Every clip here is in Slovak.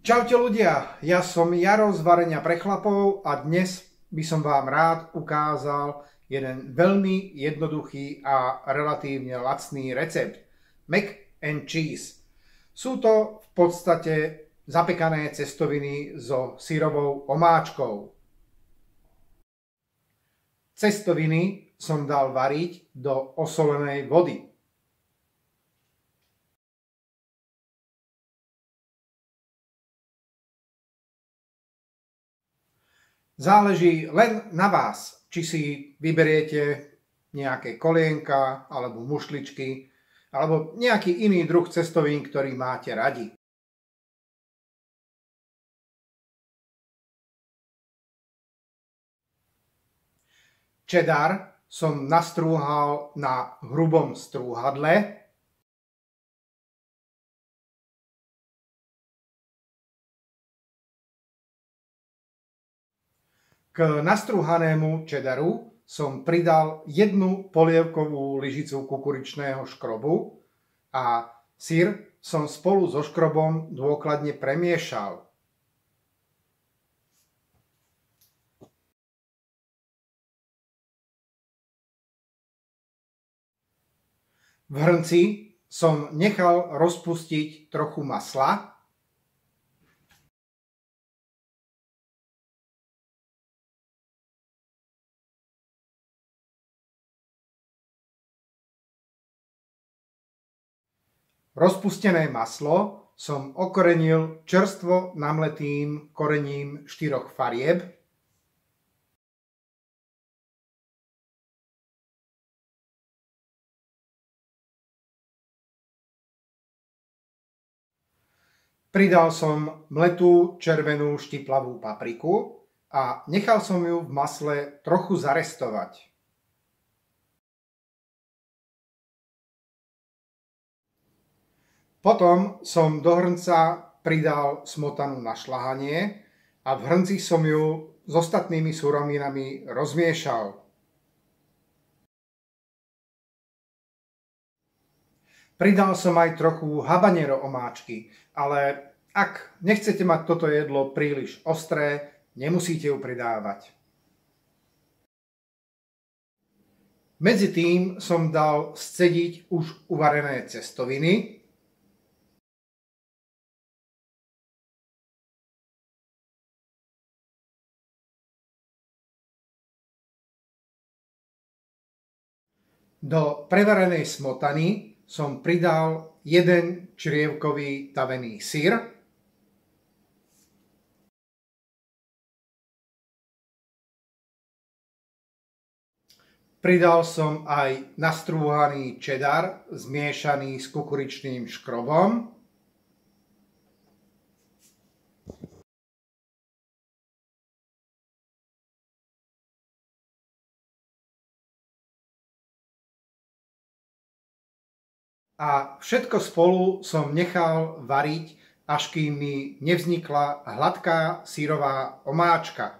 Čaute ľudia, ja som Jaro z Varenia pre chlapov a dnes by som vám rád ukázal jeden veľmi jednoduchý a relatívne lacný recept. Mac and cheese. Sú to v podstate zapekané cestoviny so syrovou omáčkou. Cestoviny som dal variť do osolenej vody. Záleží len na vás, či si vyberiete nejaké kolienka alebo mušličky alebo nejaký iný druh cestovín, ktorý máte radi. Cheddar som nastrúhal na hrubom strúhadle. K nastrúhanému cheddaru som pridal jednu polievkovú lyžicu kukuričného škrobu a syr som spolu so škrobom dôkladne premiešal. V hrnci som nechal rozpustiť trochu masla. Rozpustené maslo som okorenil čerstvo namletým korením 4 farieb. Pridal som mletú červenú štiplavú papriku a nechal som ju v masle trochu zarestovať. Potom som do hrnca pridal smotanu na šľahanie a v hrnci som ju s ostatnými surovinami rozmiešal. Pridal som aj trochu habanero omáčky, ale ak nechcete mať toto jedlo príliš ostré, nemusíte ju pridávať. Medzi tým som dal scediť už uvarené cestoviny. Do prevarenej smotany som pridal jeden črievkový tavený syr. Pridal som aj nastrúhaný cheddar zmiešaný s kukuričným škrobom. A všetko spolu som nechal variť, až kým mi nevznikla hladká syrová omáčka.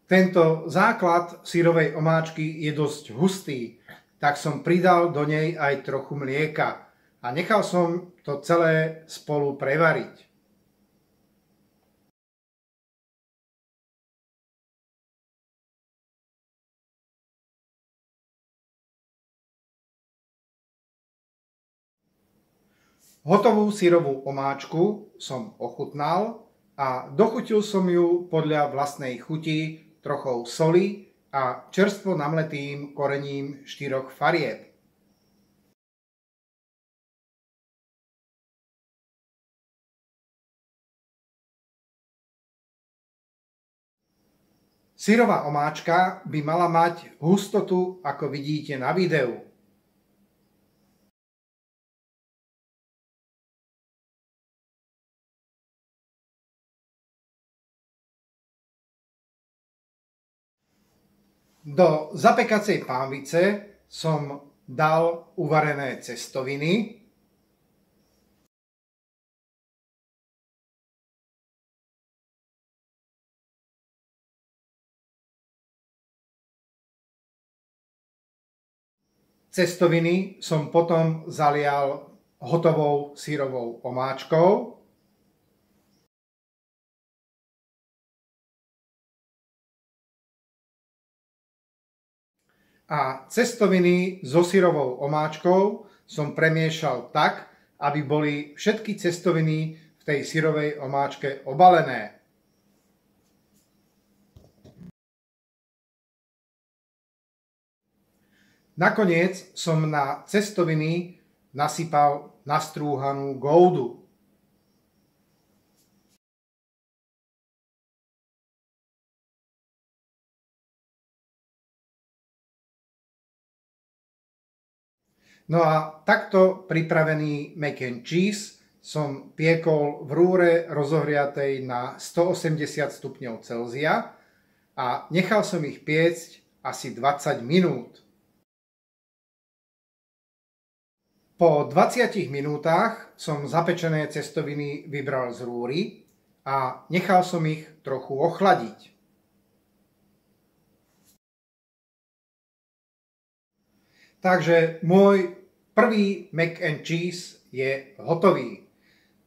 Tento základ syrovej omáčky je dosť hustý, tak som pridal do nej aj trochu mlieka a nechal som to celé spolu prevariť. Hotovú syrovú omáčku som ochutnal a dochutil som ju podľa vlastnej chuti trochou soli a čerstvo namletým korením 4 farieb. Syrová omáčka by mala mať hustotu, ako vidíte na videu. Do zapekacej pánvice som dal uvarené cestoviny. Cestoviny som potom zalial hotovou syrovou omáčkou. A cestoviny so syrovou omáčkou som premiešal tak, aby boli všetky cestoviny v tej syrovej omáčke obalené. Nakoniec som na cestoviny nasypal nastrúhanú goudu. No a takto pripravený mac and cheese som piekol v rúre rozohriatej na 180 stupňov Celzia a nechal som ich piecť asi 20 minút. Po 20 minútach som zapečené cestoviny vybral z rúry a nechal som ich trochu ochladiť. Takže môj prvý mac and cheese je hotový.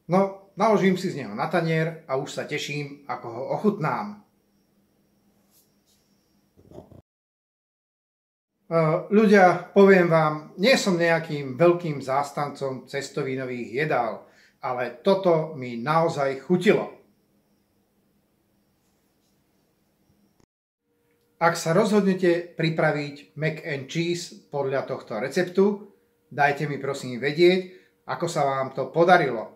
No, naložím si z neho na tanier a už sa teším, ako ho ochutnám. Ľudia, poviem vám, nie som nejakým veľkým zástancom cestovinových jedál, ale toto mi naozaj chutilo. Ak sa rozhodnete pripraviť mac and cheese podľa tohto receptu, dajte mi prosím vedieť, ako sa vám to podarilo.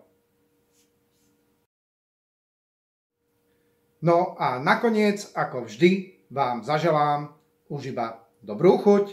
No a nakoniec, ako vždy, vám zaželám už iba dobrú chuť.